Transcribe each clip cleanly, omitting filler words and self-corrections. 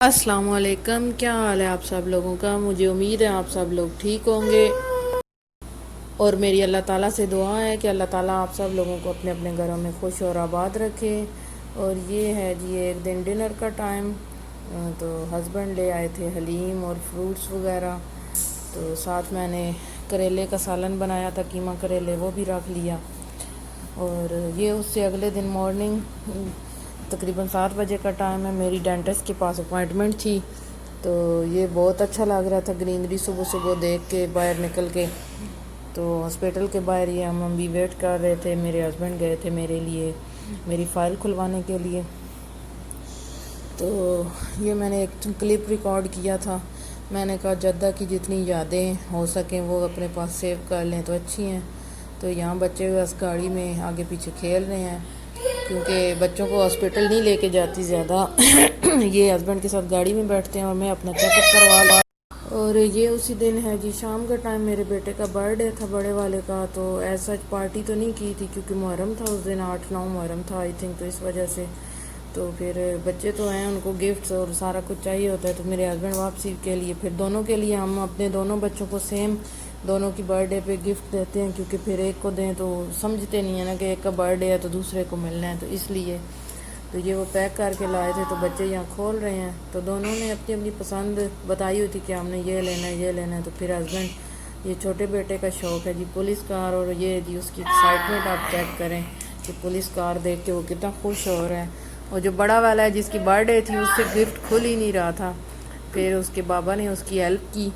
السلام علیکم، کیا حال ہے آپ سب لوگوں کا؟ مجھے امید ہے آپ سب لوگ ٹھیک ہوں گے، اور میری اللہ تعالیٰ سے دعا ہے کہ اللہ تعالیٰ آپ سب لوگوں کو اپنے اپنے گھروں میں خوش اور آباد رکھے۔ اور یہ ہے جی ایک دن ڈنر کا ٹائم، تو ہسبینڈ لے آئے تھے حلیم اور فروٹس وغیرہ، تو ساتھ میں نے کریلے کا سالن بنایا تھا، قیمہ کریلے، وہ بھی رکھ لیا۔ اور یہ اس سے اگلے دن مارننگ تقریباً 7 بجے کا ٹائم ہے، میری ڈینٹسٹ کے پاس اپوائنٹمنٹ تھی، تو یہ بہت اچھا لگ رہا تھا گرینری صبح صبح دیکھ کے باہر نکل کے۔ تو ہاسپٹل کے باہر یہ ہم بھی ویٹ کر رہے تھے، میرے ہسبینڈ گئے تھے میرے لیے میری فائل کھلوانے کے لیے۔ تو یہ میں نے ایک کلپ ریکارڈ کیا تھا، میں نے کہا جدہ کی جتنی یادیں ہو سکیں وہ اپنے پاس سیو کر لیں تو اچھی ہیں۔ تو یہاں بچے بس گاڑی میں آگے پیچھے کھیل رہے ہیں، کیونکہ بچوں کو ہاسپٹل نہیں لے کے جاتی زیادہ یہ ہسبینڈ کے ساتھ گاڑی میں بیٹھتے ہیں اور میں اپنا چیک اپ کروا لا۔ اور یہ اسی دن ہے جی شام کا ٹائم، میرے بیٹے کا برتھ ڈے تھا بڑے والے کا، تو ایسا پارٹی تو نہیں کی تھی کیونکہ محرم تھا اس دن، 8/9 محرم تھا آئی تھنک، تو اس وجہ سے تو پھر بچے تو ہیں ان کو گفٹس اور سارا کچھ چاہیے ہوتا ہے، تو میرے ہسبینڈ واپسی کے لیے پھر دونوں کے لیے ہم اپنے دونوں بچوں کو سیم دونوں کی برتھ ڈے پہ گفٹ دیتے ہیں، کیونکہ پھر ایک کو دیں تو سمجھتے نہیں ہیں نا کہ ایک کا برتھ ڈے ہے تو دوسرے کو ملنا ہے، تو اس لیے تو یہ وہ پیک کر کے لائے تھے، تو بچے یہاں کھول رہے ہیں، تو دونوں نے اپنی اپنی پسند بتائی ہوئی تھی کہ ہم نے یہ لینا ہے یہ لینا ہے۔ تو پھر ہسبینڈ، یہ چھوٹے بیٹے کا شوق ہے جی پولیس کار، اور یہ جی اس کی ایکسائٹمنٹ آپ چیک کریں کہ پولیس کار دیکھ کے وہ کتنا خوش ہو رہا ہے۔ اور جو بڑا والا ہے جس کی برتھ ڈے تھی اس سے گفٹ کھل ہی نہیں رہا تھا، پھر اس کے بابا نے اس کی ہیلپ کی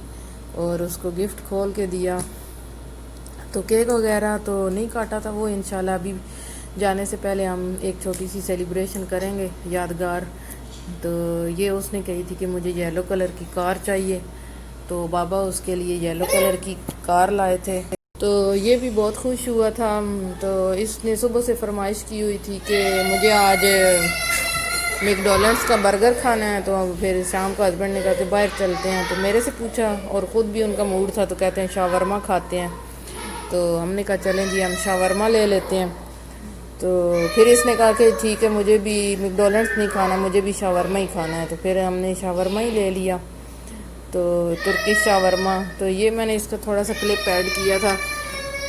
اور اس کو گفٹ کھول کے دیا۔ تو کیک وغیرہ تو نہیں کاٹا تھا، وہ انشاءاللہ ابھی جانے سے پہلے ہم ایک چھوٹی سی سیلیبریشن کریں گے یادگار۔ تو یہ اس نے کہی تھی کہ مجھے یلو کلر کی کار چاہیے، تو بابا اس کے لیے یلو کلر کی کار لائے تھے، تو یہ بھی بہت خوش ہوا تھا۔ تو اس نے صبح سے فرمائش کی ہوئی تھی کہ مجھے آج میک ڈونلڈس کا برگر کھانا ہے، تو پھر شام کو ہسبینڈ نے کہا کہ باہر چلتے ہیں، تو میرے سے پوچھا اور خود بھی ان کا موڈ تھا، تو کہتے ہیں شاورما کھاتے ہیں، تو ہم نے کہا چلیں جی ہم شاورما لے لیتے ہیں۔ تو پھر اس نے کہا کہ ٹھیک ہے مجھے بھی میک ڈونلڈس نہیں کھانا، مجھے بھی شاورما ہی کھانا ہے، تو پھر ہم نے شاورما ہی لے لیا، تو ترکش شاورما۔ تو یہ میں نے اس کا تھوڑا سا کلپ ایڈ کیا تھا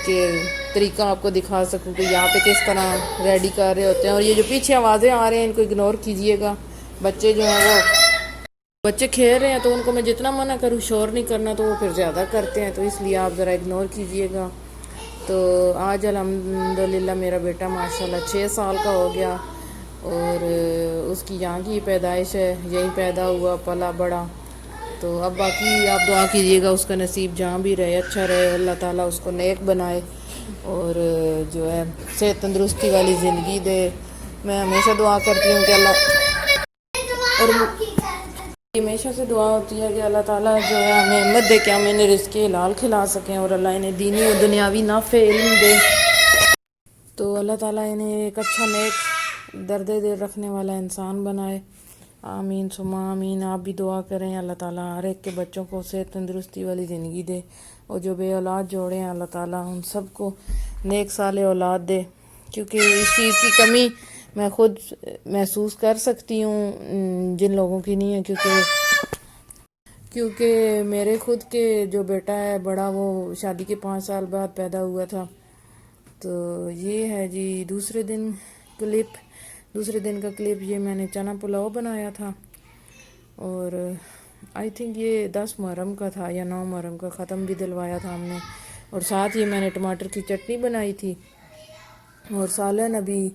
کہ طریقہ آپ کو دکھا سکوں کہ یہاں پہ کس طرح ریڈی کر رہے ہوتے ہیں۔ اور یہ جو پیچھے آوازیں آ رہے ہیں ان کو اگنور کیجئے گا، بچے جو ہیں وہ بچے کھیل رہے ہیں، تو ان کو میں جتنا منع کروں شور نہیں کرنا تو وہ پھر زیادہ کرتے ہیں، تو اس لیے آپ ذرا اگنور کیجئے گا۔ تو آج الحمدللہ میرا بیٹا ماشاءاللہ 6 سال کا ہو گیا، اور اس کی یہاں کی پیدائش ہے، یہیں پیدا ہوا پلا بڑا، تو اب باقی آپ دعا کیجیے گا اس کا نصیب جہاں بھی رہے اچھا رہے، اللہ تعالیٰ اس کو نیک بنائے، اور جو ہے صحت تندرستی والی زندگی دے۔ میں ہمیشہ دعا کرتی ہوں کہ اور ہمیشہ سے دعا ہوتی ہے کہ اللہ تعالیٰ جو ہے ہمیں ہمت دے کہ ہم انہیں رزق حلال کھلا سکیں، اور اللہ انہیں دینی و دنیاوی نافع علم دے، تو اللہ تعالیٰ انہیں ایک اچھا نیک درد دل رکھنے والا انسان بنائے۔ آمین ثم آمین۔ آپ بھی دعا کریں اللہ تعالیٰ ہر ایک کے بچوں کو صحت تندرستی والی زندگی دے، اور جو بے اولاد جوڑے ہیں اللہ تعالیٰ ان سب کو نیک صالح اولاد دے، کیونکہ اس چیز کی کمی میں خود محسوس کر سکتی ہوں جن لوگوں کی نہیں ہے، کیونکہ میرے خود کے جو بیٹا ہے بڑا، وہ شادی کے 5 سال بعد پیدا ہوا تھا۔ تو یہ ہے جی دوسرے دن کا کلپ، یہ میں نے چنا پلاؤ بنایا تھا، اور آئی تھنک یہ 10 محرم کا تھا یا 9 محرم کا، ختم بھی دلوایا تھا ہم نے، اور ساتھ ہی میں نے ٹماٹر کی چٹنی بنائی تھی، اور سالن ابھی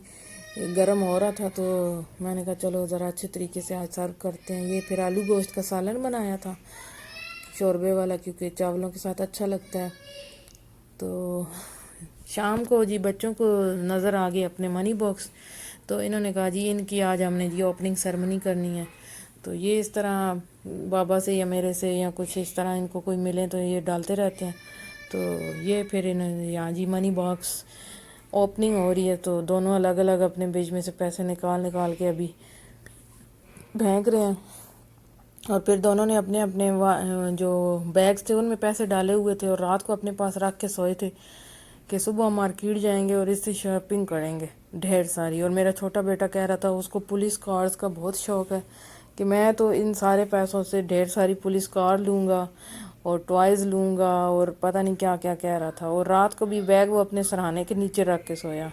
گرم ہو رہا تھا، تو میں نے کہا چلو ذرا اچھے طریقے سے آج سرو کرتے ہیں۔ یہ پھر آلو گوشت کا سالن بنایا تھا شوربے والا، کیونکہ چاولوں کے ساتھ اچھا لگتا ہے۔ تو شام کو جی بچوں کو نظر آ گئے اپنے منی باکس، تو انہوں نے کہا جی ان کی آج ہم نے جی اوپننگ سرمنی کرنی ہے، تو یہ اس طرح بابا سے یا میرے سے یا کچھ اس طرح ان کو کوئی ملے تو یہ ڈالتے رہتے ہیں، تو یہ پھر انہوں نے یہاں جی منی باکس اوپننگ ہو رہی ہے، تو دونوں الگ الگ اپنے بیچ میں سے پیسے نکال کے ابھی پھینک رہے ہیں، اور پھر دونوں نے اپنے اپنے جو بیگز تھے ان میں پیسے ڈالے ہوئے تھے، اور رات کو اپنے پاس رکھ کے سوئے تھے کہ صبح مارکیٹ جائیں گے اور اس سے شاپنگ کریں گے ڈھیر ساری۔ اور میرا چھوٹا بیٹا کہہ رہا تھا اس کو پولیس کارز کا بہت شوق ہے کہ میں تو ان سارے پیسوں سے ڈھیر ساری پولیس کار لوں گا اور ٹوائز لوں گا اور پتہ نہیں کیا کیا کہہ رہا تھا. اور رات کو بھی بیگ وہ اپنے سرہانے کے نیچے رکھ کے سویا.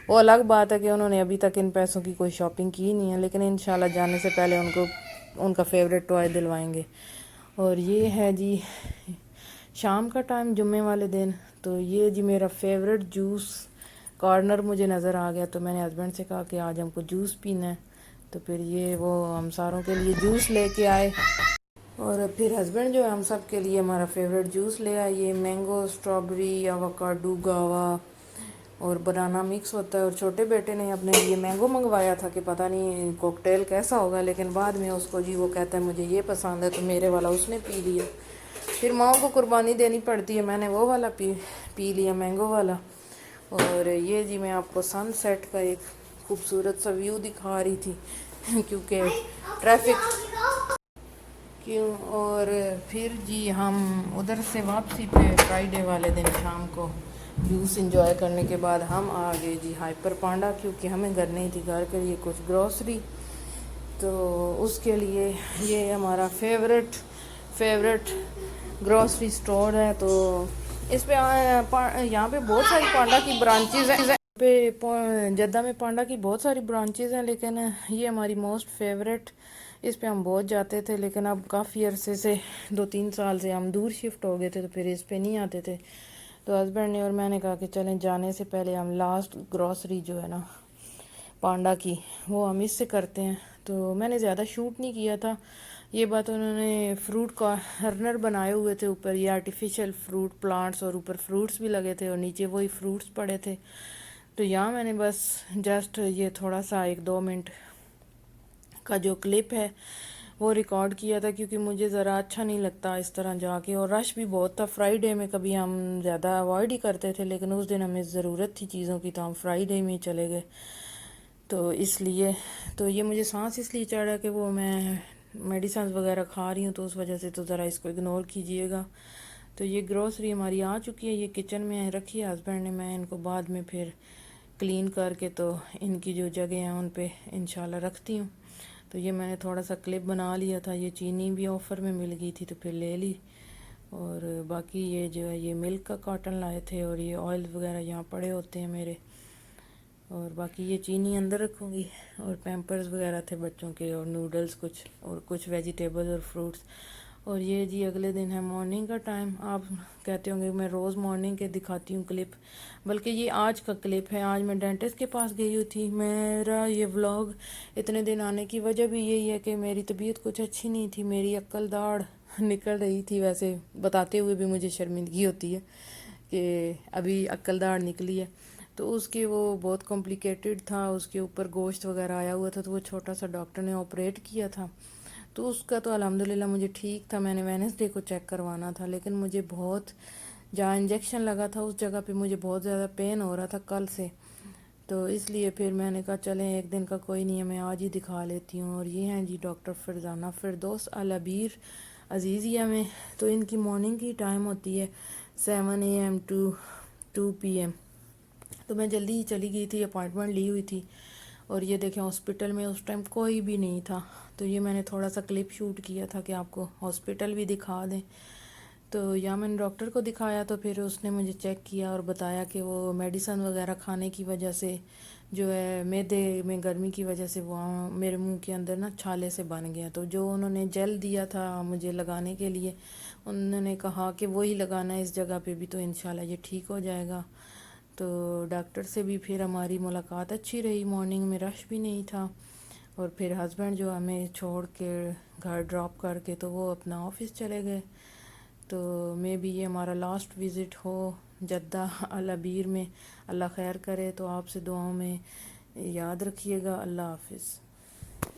وہ الگ بات ہے کہ انہوں نے ابھی تک ان پیسوں کی کوئی شاپنگ کی نہیں ہے، لیکن انشاءاللہ جانے سے پہلے ان کو ان کا فیوریٹ ٹوائے دلوائیں گے. اور یہ ہے جی شام کا ٹائم جمعے والے دن. تو یہ جی میرا فیوریٹ جوس کارنر مجھے نظر آ گیا، تو میں نے ہسبینڈ سے کہا کہ آج ہم کو جوس پینا ہے. تو پھر یہ وہ ہم ساروں کے لیے جوس لے کے آئے، اور پھر ہسبینڈ جو ہے ہم سب کے لیے ہمارا فیوریٹ جوس لے آئے. یہ مینگو، اسٹرابری، ایووکاڈو، گاوا اور بنانا مکس ہوتا ہے. اور چھوٹے بیٹے نے اپنے لیے مینگو منگوایا تھا کہ پتہ نہیں کوکٹیل کیسا ہوگا، لیکن بعد میں اس کو جی وہ کہتا ہے مجھے یہ پسند ہے، تو میرے والا اس نے پی لیا. پھر ماؤں کو قربانی دینی پڑتی ہے، میں نے وہ والا پی لیا مینگو والا. اور یہ جی میں آپ کو سن سیٹ کا ایک خوبصورت سا ویو دکھا رہی تھی کیونکہ ٹریفک کیوں. اور پھر جی ہم ادھر سے واپسی پہ فرائیڈے والے دن شام کو جوس انجوائے کرنے کے بعد ہم آ گئے جی ہائپر پانڈا، کیونکہ ہمیں گھر نہیں تھی، گھر کے لیے کچھ گروسری. تو اس کے لیے یہ ہمارا فیوریٹ گروسری سٹور ہے. تو اس پہ یہاں پہ بہت ساری پانڈا کی برانچیز ہیں. جدہ میں پانڈا کی بہت ساری برانچیز ہیں، لیکن یہ ہماری موسٹ فیوریٹ. اس پہ ہم بہت جاتے تھے، لیکن اب کافی عرصے سے 2-3 سال سے ہم دور شفٹ ہو گئے تھے، تو پھر اس پہ نہیں آتے تھے. تو ہسبینڈ نے اور میں نے کہا کہ چلیں جانے سے پہلے ہم لاسٹ گروسری جو ہے نا پانڈا کی وہ ہم اس سے کرتے ہیں. تو میں نے زیادہ شوٹ نہیں کیا تھا. یہ بات انہوں نے فروٹ کارنر بنائے ہوئے تھے اوپر، یہ آرٹیفیشل فروٹ پلانٹس، اور اوپر فروٹس بھی لگے تھے اور نیچے وہی فروٹس پڑے تھے. تو یہاں میں نے بس جسٹ یہ تھوڑا سا 1-2 منٹ کا جو کلپ ہے وہ ریکارڈ کیا تھا، کیونکہ مجھے ذرا اچھا نہیں لگتا اس طرح جا کے. اور رش بھی بہت تھا. فرائیڈے میں کبھی ہم زیادہ اوائڈ ہی کرتے تھے، لیکن اس دن ہمیں ضرورت تھی چیزوں کی، تو ہم فرائیڈے میں ہی چلے گئے. تو اس لیے تو یہ مجھے سانس اس لیے چڑھا کہ وہ میں میڈیسنز وغیرہ کھا رہی ہوں، تو اس وجہ سے تو ذرا اس کو اگنور کیجیے گا. تو یہ گروسری ہماری آ چکی ہے، یہ کچن میں رکھی ہے ہسبینڈ نے. میں ان کو بعد میں پھر کلین کر کے تو ان کی جو جگہ ہیں ان پہ انشاءاللہ رکھتی ہوں. تو یہ میں نے تھوڑا سا کلپ بنا لیا تھا. یہ چینی بھی آفر میں مل گئی تھی تو پھر لے لی. اور باقی یہ جو ہے یہ ملک کا کارٹن لائے تھے، اور یہ آئل وغیرہ یہاں پڑے ہوتے ہیں میرے. اور باقی یہ چینی اندر رکھوں گی. اور پیمپرز وغیرہ تھے بچوں کے، اور نوڈلز کچھ ویجیٹیبل اور فروٹس. اور یہ جی اگلے دن ہے مارننگ کا ٹائم. آپ کہتے ہوں گے میں روز مارننگ کے دکھاتی ہوں کلپ، بلکہ یہ آج کا کلپ ہے. آج میں ڈینٹسٹ کے پاس گئی ہوئی تھی. میرا یہ ولاگ اتنے دن آنے کی وجہ بھی یہی ہے کہ میری طبیعت کچھ اچھی نہیں تھی، میری عقل داڑھ نکل رہی تھی. ویسے بتاتے ہوئے بھی مجھے شرمندگی ہوتی ہے کہ ابھی عقل داڑھ نکلی ہے. تو اس کی وہ بہت کمپلیکیٹڈ تھا، اس کے اوپر گوشت وغیرہ آیا ہوا تھا، تو وہ چھوٹا سا ڈاکٹر نے آپریٹ کیا تھا. تو اس کا تو الحمدللہ مجھے ٹھیک تھا. میں نے وینسڈے کو چیک کروانا تھا، لیکن مجھے بہت جہاں انجیکشن لگا تھا اس جگہ پہ مجھے بہت زیادہ پین ہو رہا تھا کل سے. تو اس لیے پھر میں نے کہا چلیں ایک دن کا کوئی نہیں ہے، میں آج ہی دکھا لیتی ہوں. اور یہ ہیں جی ڈاکٹر فرزانہ فردوس العبیر عزیزیہ میں. تو ان کی مارننگ کی ٹائم ہوتی ہے 7 AM to 2 PM. تو میں جلدی ہی چلی گئی تھی، اپائنٹمنٹ لی ہوئی تھی. اور یہ دیکھیں ہاسپٹل میں اس ٹائم کوئی بھی نہیں تھا. تو یہ میں نے تھوڑا سا کلپ شوٹ کیا تھا کہ آپ کو ہاسپٹل بھی دکھا دیں. تو یہاں میں نے ڈاکٹر کو دکھایا، تو پھر اس نے مجھے چیک کیا اور بتایا کہ وہ میڈیسن وغیرہ کھانے کی وجہ سے جو ہے معدے میں گرمی کی وجہ سے وہ میرے منہ کے اندر نا چھالے سے بن گیا. تو جو انہوں نے جیل دیا تھا مجھے لگانے کے لیے، انہوں نے کہا کہ وہی لگانا ہے اس جگہ پہ بھی، تو انشاءاللہ یہ ٹھیک ہو جائے گا. تو ڈاکٹر سے بھی پھر ہماری ملاقات اچھی رہی. مارننگ میں رش بھی نہیں تھا. اور پھر ہسبینڈ جو ہمیں چھوڑ کے گھر ڈراپ کر کے تو وہ اپنا آفس چلے گئے. تو میں بھی یہ ہمارا لاسٹ وزٹ ہو جدہ العبیر میں. اللہ خیر کرے. تو آپ سے دعاؤں میں یاد رکھیے گا. اللہ حافظ.